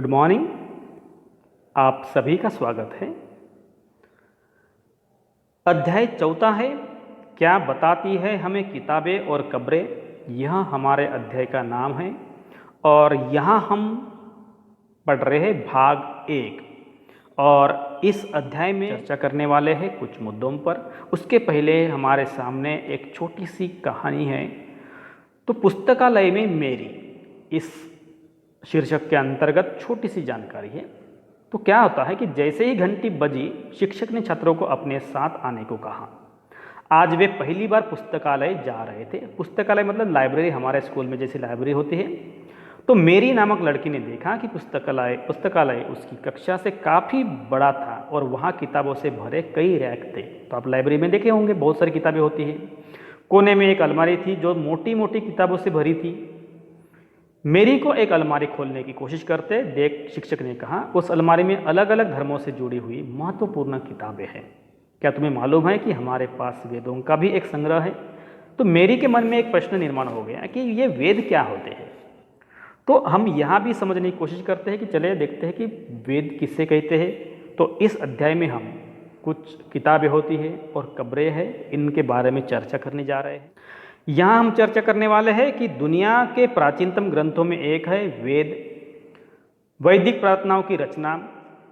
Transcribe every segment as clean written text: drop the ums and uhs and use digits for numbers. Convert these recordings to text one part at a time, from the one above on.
Good morning. आप सभी का स्वागत है। अध्याय चौथा है, क्या बताती है हमें किताबें और कब्रें। यह हमारे अध्याय का नाम है और यहाँ हम पढ़ रहे हैं भाग 1 और इस अध्याय में चर्चा करने वाले हैं कुछ मुद्दों पर। उसके पहले हमारे सामने एक छोटी सी कहानी है। तो पुस्तकालय में मेरी, इस शीर्षक के अंतर्गत छोटी सी जानकारी है। तो क्या होता है कि जैसे ही घंटी बजी, शिक्षक ने छात्रों को अपने साथ आने को कहा। आज वे पहली बार पुस्तकालय जा रहे थे। पुस्तकालय मतलब लाइब्रेरी, हमारे स्कूल में जैसी लाइब्रेरी होती है। तो मेरी नामक लड़की ने देखा कि पुस्तकालय उसकी कक्षा से काफ़ी बड़ा था और वहाँ किताबों से भरे कई रैक थे। तो आप लाइब्रेरी में देखे होंगे, बहुत सारी किताबें होती हैं। कोने में एक अलमारी थी जो मोटी मोटी किताबों से भरी थी। मेरी को एक अलमारी खोलने की कोशिश करते देख शिक्षक ने कहा, उस अलमारी में अलग अलग धर्मों से जुड़ी हुई महत्वपूर्ण किताबें हैं। क्या तुम्हें मालूम है कि हमारे पास वेदों का भी एक संग्रह है। तो मेरी के मन में एक प्रश्न निर्माण हो गया कि ये वेद क्या होते हैं। तो हम यहाँ भी समझने की कोशिश करते हैं कि चले देखते हैं कि वेद किससे कहते हैं। तो इस अध्याय में हम कुछ किताबें होती है और कब्रें हैं, इनके बारे में चर्चा करने जा रहे हैं। यहाँ हम चर्चा करने वाले हैं कि दुनिया के प्राचीनतम ग्रंथों में एक है वेद। वैदिक प्रार्थनाओं की रचना,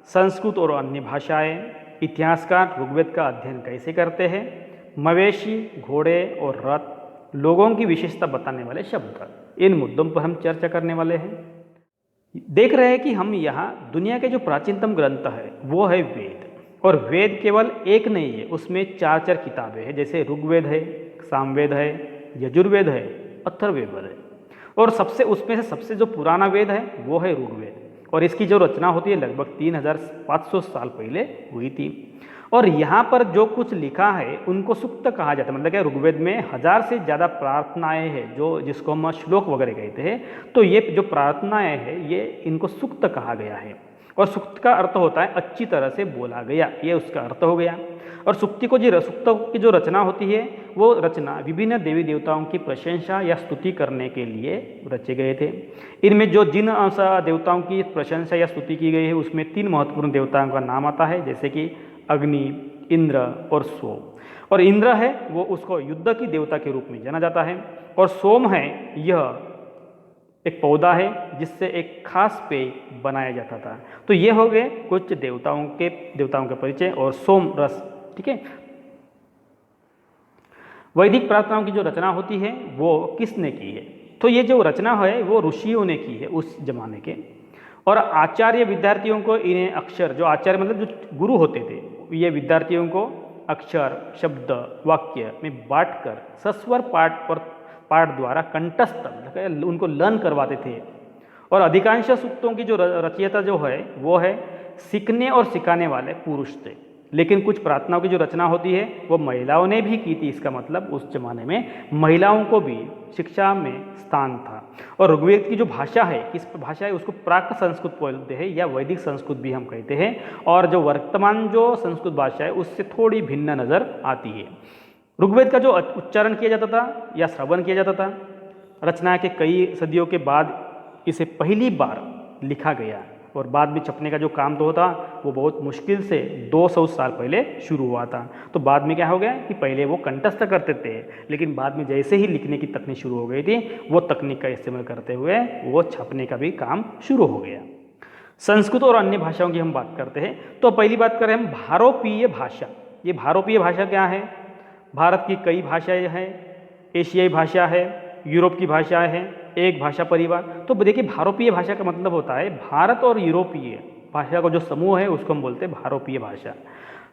संस्कृत और अन्य भाषाएं, इतिहासकार ऋग्वेद का अध्ययन कैसे करते हैं, मवेशी, घोड़े और रथ, लोगों की विशेषता बताने वाले शब्द, इन मुद्दों पर हम चर्चा करने वाले हैं। देख रहे हैं कि हम यहाँ दुनिया के जो प्राचीनतम ग्रंथ है वो है वेद। और वेद केवल एक नहीं है, उसमें चार किताबें हैं। जैसे ऋग्वेद है, सामवेद है, यजुर्वेद है, अथर्ववेद है। और उसमें से सबसे जो पुराना वेद है वो है ऋग्वेद। और इसकी जो रचना होती है लगभग 3500 साल पहले हुई थी। और यहाँ पर जो कुछ लिखा है उनको सूक्त कहा जाता है। मतलब क्या, ऋग्वेद में 1000 से ज़्यादा प्रार्थनाएं हैं जिसको हम श्लोक वगैरह कहते हैं। तो ये जो प्रार्थनाएं हैं ये इनको सूक्त कहा गया है। और सूक्त का अर्थ होता है अच्छी तरह से बोला गया, ये उसका अर्थ हो गया। और सूक्तों की जो रचना होती है वो रचना विभिन्न देवी देवताओं की प्रशंसा या स्तुति करने के लिए रचे गए थे। इनमें जिन देवताओं की प्रशंसा या स्तुति की गई है उसमें 3 महत्वपूर्ण देवताओं का नाम आता है, जैसे कि अग्नि, इंद्र और सोम। और इंद्र है वो उसको युद्ध की देवता के रूप में जाना जाता है। और सोम है, यह एक पौधा है जिससे एक खास पेय बनाया जाता था। तो ये हो गए कुछ देवताओं के परिचय और सोम रस। ठीक है। वैदिक प्रार्थनाओं की जो रचना होती है वो किसने की है। तो ये जो रचना है वो ऋषियों ने की है उस जमाने के। और आचार्य विद्यार्थियों को इन्हें अक्षर, जो आचार्य मतलब जो गुरु होते थे, ये विद्यार्थियों को अक्षर, शब्द, वाक्य में बांटकर सस्वर पाठ द्वारा कंठस्थ उनको लर्न करवाते थे। और अधिकांश सूक्तों की जो रचयिता जो है वो है सीखने और सिखाने वाले पुरुष थे। लेकिन कुछ प्रार्थनाओं की जो रचना होती है वो महिलाओं ने भी की थी। इसका मतलब उस जमाने में महिलाओं को भी शिक्षा में स्थान था। और ऋग्वेद की जो भाषा है, किस भाषा है, उसको प्राक संस्कृत बोलते हैं या वैदिक संस्कृत भी हम कहते हैं। और जो वर्तमान जो संस्कृत भाषा है उससे थोड़ी भिन्न नज़र आती है। ऋग्वेद का जो उच्चारण किया जाता था या श्रवण किया जाता था, रचना के कई सदियों के बाद इसे पहली बार लिखा गया। और बाद में छपने का जो काम तो होता वो बहुत मुश्किल से 200 साल पहले शुरू हुआ था। तो बाद में क्या हो गया कि पहले वो कंठस्थ करते थे, लेकिन बाद में जैसे ही लिखने की तकनीक शुरू हो गई थी वो तकनीक का इस्तेमाल करते हुए वो छपने का भी काम शुरू हो गया। संस्कृत और अन्य भाषाओं की हम बात करते हैं। तो पहली बात करें हम भारोपीय भाषा। ये भारोपीय भाषा क्या है। भारत की कई भाषाएं हैं, एशियाई भाषा है, यूरोप की भाषा है, एक भाषा परिवार। तो देखिए भारोपीय भाषा का मतलब होता है भारत और यूरोपीय भाषा का जो समूह है उसको हम बोलते हैं भारोपीय भाषा।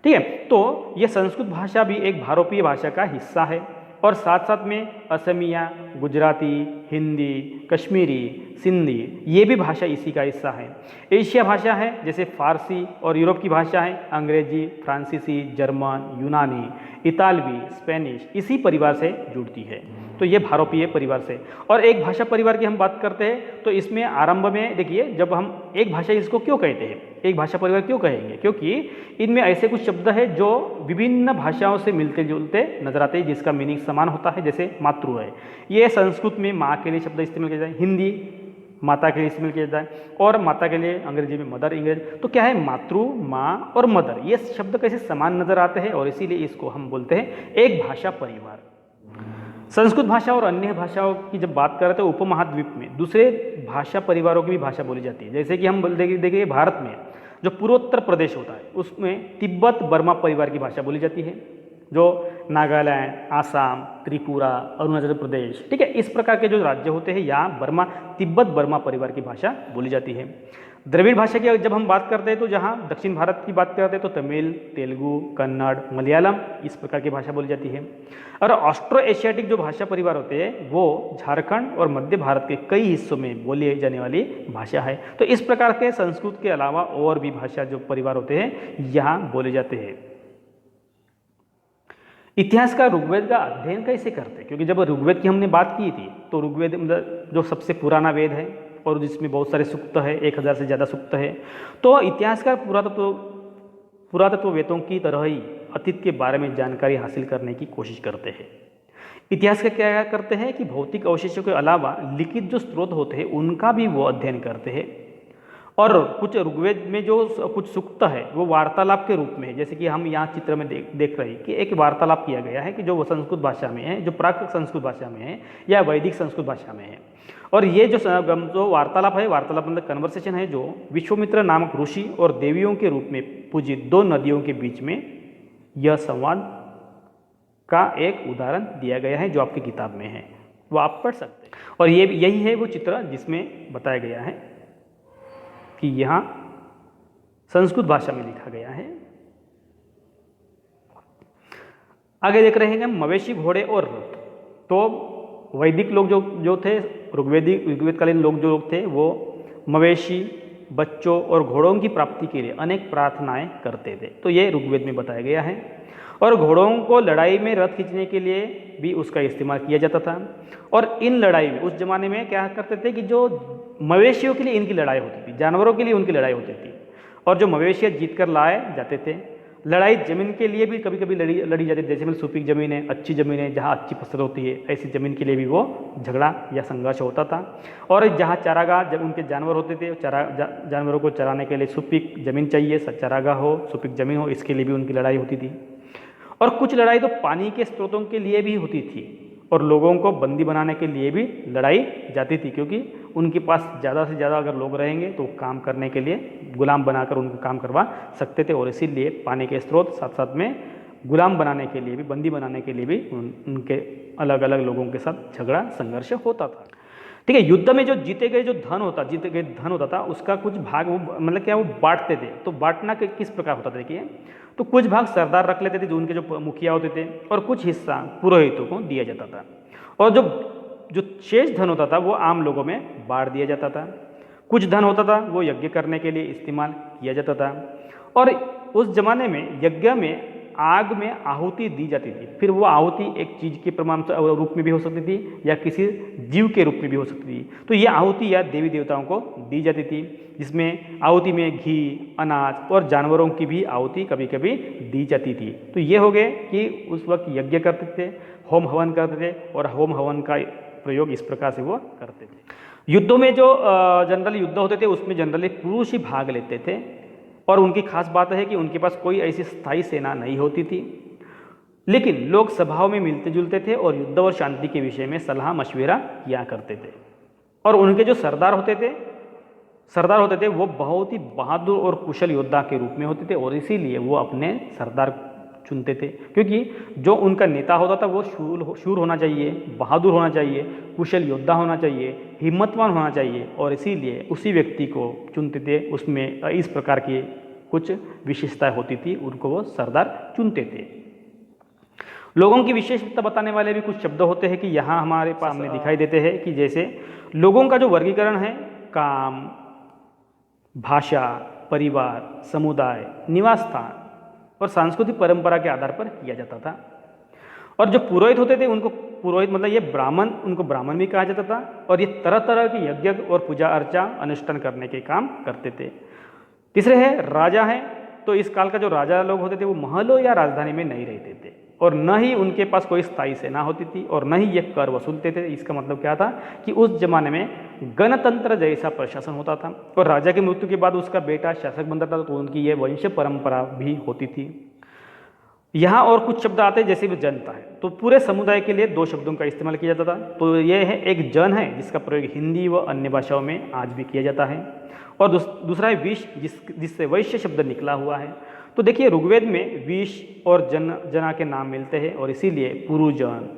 ठीक है। तो ये संस्कृत भाषा भी एक भारोपीय भाषा का हिस्सा है। और साथ साथ में असमिया, गुजराती, हिंदी, कश्मीरी, सिंधी, ये भी भाषा इसी का हिस्सा है। एशिया भाषा है जैसे फारसी, और यूरोप की भाषा है अंग्रेजी, फ्रांसीसी, जर्मन, यूनानी, इतालवी, स्पेनिश, इसी परिवार से जुड़ती है। तो ये भारोपीय परिवार से। और एक भाषा परिवार की हम बात करते हैं तो इसमें आरंभ में देखिए, जब हम एक भाषा इसको क्यों कहते हैं, एक भाषा परिवार क्यों कहेंगे, क्योंकि इनमें ऐसे कुछ शब्द है जो विभिन्न भाषाओं से मिलते जुलते नजर आते हैं, जिसका मीनिंग समान होता है। जैसे मातृ है, ये संस्कृत में माँ के लिए शब्द इस्तेमाल किया जाए, हिंदी माता के लिए इस्तेमाल किया जाता है, और माता के लिए अंग्रेजी में मदर इंग्रेज। तो क्या है, मातृ, माँ और मदर ये शब्द कैसे समान नजर आते हैं, और इसीलिए इसको हम बोलते हैं एक भाषा परिवार। संस्कृत भाषा और अन्य भाषाओं की जब बात करें तो उपमहाद्वीप में दूसरे भाषा परिवारों की भी भाषा बोली जाती है। जैसे कि हम देखिए भारत में जो पूर्वोत्तर प्रदेश होता है उसमें तिब्बत बर्मा परिवार की भाषा बोली जाती है, जो नागालैंड, आसाम, त्रिपुरा, अरुणाचल प्रदेश, ठीक है, इस प्रकार के जो राज्य होते हैं यहाँ तिब्बत बर्मा परिवार की भाषा बोली जाती है। द्रविड़ भाषा की जब हम बात करते हैं तो जहाँ दक्षिण भारत की बात करते हैं तो तमिल, तेलुगु, कन्नड़, मलयालम इस प्रकार की भाषा बोली जाती है। और ऑस्ट्रो एशियाटिक जो भाषा परिवार होते हैं वो झारखंड और मध्य भारत के कई हिस्सों में बोली जाने वाली भाषा है। तो इस प्रकार के संस्कृत के अलावा और भी भाषा जो परिवार होते हैं यहाँ बोले जाते हैं। इतिहास का ऋग्वेद का अध्ययन कैसे करते हैं, क्योंकि जब ऋग्वेद की हमने बात की थी तो ऋग्वेद मतलब जो सबसे पुराना वेद है और जिसमें बहुत सारे सूक्त है, 1000 से ज़्यादा सूक्त है। तो इतिहासकार पुरातत्व वेदों की तरह ही अतीत के बारे में जानकारी हासिल करने की कोशिश करते हैं। इतिहास का क्या करते हैं कि भौतिक अवशेषों के अलावा लिखित जो स्रोत होते हैं उनका भी वो अध्ययन करते हैं। और कुछ ऋग्वेद में जो कुछ सूक्त है वो वार्तालाप के रूप में है, जैसे कि हम यहाँ चित्र में देख रहे हैं कि एक वार्तालाप किया गया है कि जो संस्कृत भाषा में है, जो प्राकृत संस्कृत भाषा में है या वैदिक संस्कृत भाषा में है। और ये जो वार्तालाप है, वार्तालाप मतलब कन्वर्सेशन है, जो विश्वामित्र नामक ऋषि और देवियों के रूप में पूजित दो नदियों के बीच में यह संवाद का एक उदाहरण दिया गया है जो आपकी किताब में है, वो आप पढ़ सकते हैं। और ये यही है वो चित्र जिसमें बताया गया है कि यहाँ संस्कृत भाषा में लिखा गया है। आगे देख रहे हैं हम मवेशी, घोड़े और रथ। तो वैदिक लोग जो थे, ऋग्वेदकालीन लोग थे वो मवेशी, बच्चों और घोड़ों की प्राप्ति के लिए अनेक प्रार्थनाएं करते थे। तो ये ऋग्वेद में बताया गया है। और घोड़ों को लड़ाई में रथ खींचने के लिए भी उसका इस्तेमाल किया जाता था। और इन लड़ाई में उस जमाने में क्या करते थे कि जो मवेशियों के लिए इनकी लड़ाई होती थी, जानवरों के लिए उनकी लड़ाई होती थी, और जो मवेशियाँ जीत कर लाए जाते थे। लड़ाई जमीन के लिए भी कभी कभी लड़ी जाती थी, जैसे मतलब सुपीक जमीन है, अच्छी ज़मीन है जहाँ अच्छी फसल होती है, ऐसी ज़मीन के लिए भी वो झगड़ा या संघर्ष होता था। और जहाँ चारागाह, जब उनके जानवर होते थे, जानवरों को चराने के लिए सुपीक ज़मीन चाहिए, चारागाह हो, सुपीक ज़मीन हो, इसके लिए भी उनकी लड़ाई होती थी। और कुछ लड़ाई तो पानी के स्रोतों के लिए भी होती थी, और लोगों को बंदी बनाने के लिए भी लड़ाई जाती थी, क्योंकि उनके पास ज़्यादा से ज़्यादा अगर लोग रहेंगे तो काम करने के लिए गुलाम बनाकर उनको काम करवा सकते थे। और इसीलिए पानी के स्रोत साथ साथ में गुलाम बनाने के लिए भी, बंदी बनाने के लिए भी उनके अलग अलग लोगों के साथ झगड़ा संघर्ष होता था। ठीक है, युद्ध में जो जीते गए धन होता था उसका कुछ भाग वो मतलब क्या वो बांटते थे। तो बांटना किस प्रकार होता था, देखिए, तो कुछ भाग सरदार रख लेते थे जो उनके जो मुखिया होते थे, और कुछ हिस्सा पुरोहितों को दिया जाता था। और जो शेष धन होता था वो आम लोगों में बांट दिया जाता था। कुछ धन होता था वो यज्ञ करने के लिए इस्तेमाल किया जाता था। और उस जमाने में यज्ञ में आग में आहुति दी जाती थी। फिर वो आहुति एक चीज़ के प्रमाण रूप में भी हो सकती थी या किसी जीव के रूप में भी हो सकती थी। तो ये आहुति या देवी देवताओं को दी जाती थी, जिसमें आहुति में घी, अनाज और जानवरों की भी आहुति कभी कभी दी जाती थी। तो ये हो गए कि उस वक्त यज्ञ करते थे, होम हवन करते थे, और होम हवन का प्रयोग इस प्रकार से वो करते थे। युद्धों में जो जनरली युद्ध होते थे उसमें जनरली पुरुष ही भाग लेते थे, और उनकी खास बात है कि उनके पास कोई ऐसी स्थायी सेना नहीं होती थी। लेकिन लोग सभाओं में मिलते जुलते थे और युद्ध और शांति के विषय में सलाह मशविरा किया करते थे। और उनके जो सरदार होते थे वो बहुत ही बहादुर और कुशल योद्धा के रूप में होते थे, और इसीलिए वो अपने सरदार चुनते थे, क्योंकि जो उनका नेता होता था वो शूर होना चाहिए, बहादुर होना चाहिए, कुशल योद्धा होना चाहिए, हिम्मतवान होना चाहिए, और इसीलिए उसी व्यक्ति को चुनते थे। उसमें इस प्रकार की कुछ विशेषताएं होती थी, उनको वो सरदार चुनते थे। लोगों की विशेषता बताने वाले भी कुछ शब्द होते हैं कि यहाँ हमारे सामने दिखाई देते हैं, कि जैसे लोगों का जो वर्गीकरण है काम, भाषा, परिवार, समुदाय, निवास स्थान और सांस्कृतिक परंपरा के आधार पर किया जाता था। और जो पुरोहित होते थे उनको पुरोहित मतलब ये ब्राह्मण, उनको ब्राह्मण भी कहा जाता था, और ये तरह तरह के यज्ञ और पूजा अर्चा अनुष्ठान करने के काम करते थे। तीसरे है राजा हैं। तो इस काल का जो राजा लोग होते थे वो महलों या राजधानी में नहीं रहते थे, और न ही उनके पास कोई स्थायी सेना होती थी और न ही ये कर वसूलते थे। इसका मतलब क्या था कि उस जमाने में गणतंत्र जैसा प्रशासन होता था और राजा की मृत्यु के बाद उसका बेटा शासक बनता था, तो उनकी ये वंश परंपरा भी होती थी। यहाँ और कुछ शब्द आते हैं, जैसे भी जनता है, तो पूरे समुदाय के लिए 2 शब्दों का इस्तेमाल किया जाता था। तो ये है, एक जन है जिसका प्रयोग हिंदी व अन्य भाषाओं में आज भी किया जाता है, और दूसरा है विश, जिससे वैश्य शब्द निकला हुआ है। तो देखिए ऋग्वेद में विश और जना के नाम मिलते हैं और इसीलिए पुरुजन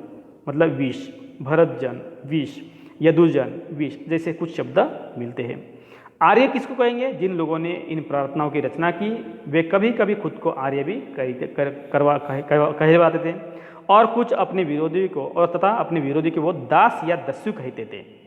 मतलब विश, भरतजन विश, यदुजन विश जैसे कुछ शब्द मिलते हैं। आर्य किसको कहेंगे? जिन लोगों ने इन प्रार्थनाओं की रचना की वे कभी कभी खुद को आर्य भी कहवाते थे, और कुछ अपने विरोधी को और तथा अपने विरोधी को वो दास या दस्यु कहते थे।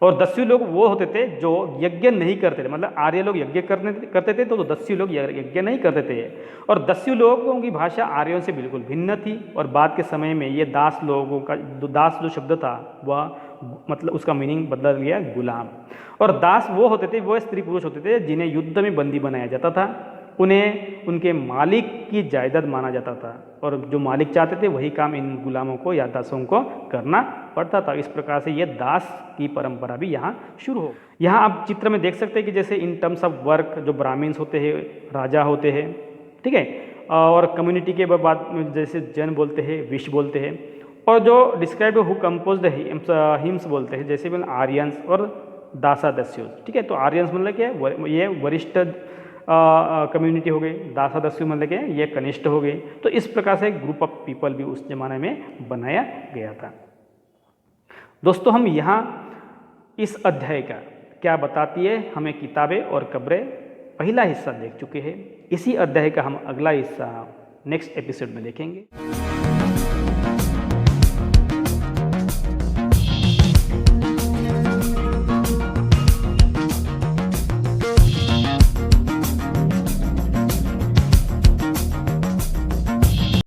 और दस्यु लोग वो होते थे जो यज्ञ नहीं करते थे, मतलब आर्य लोग यज्ञ करते थे तो दस्यु लोग यज्ञ नहीं करते थे। और दस्यु लोगों की भाषा आर्यों से बिल्कुल भिन्न थी, और बाद के समय में ये दास लोगों का दास जो शब्द था वह मतलब उसका मीनिंग बदल गया गुलाम। और दास वो होते थे, वो स्त्री पुरुष होते थे जिन्हें युद्ध में बंदी बनाया जाता था, उन्हें उनके मालिक की जायदाद माना जाता था, और जो मालिक चाहते थे वही काम इन गुलामों को या दासों को करना पड़ता था। इस प्रकार से ये दास की परंपरा भी यहाँ शुरू हो। यहाँ आप चित्र में देख सकते हैं कि जैसे इन टर्म्स ऑफ वर्क जो ब्राह्मण्स होते हैं, राजा होते हैं, ठीक है, और कम्युनिटी के बाद में जैसे जन बोलते हैं, विश बोलते हैं, और जो डिस्क्राइब हु कंपोज्ड हिम्स बोलते हैं, जैसे आर्यंस और दासा दस्यु, ठीक है। तो आर्यंस मतलब क्या है, ये वरिष्ठ कम्युनिटी हो गई, दासा दस्यु मतलब क्या है, ये कनिष्ठ हो गए। तो इस प्रकार से ग्रुप ऑफ पीपल भी उस जमाने में बनाया गया था। दोस्तों हम यहाँ इस अध्याय का क्या बताती है हमें किताबें और कब्रें पहला हिस्सा देख चुके हैं। इसी अध्याय का हम अगला हिस्सा नेक्स्ट एपिसोड में देखेंगे।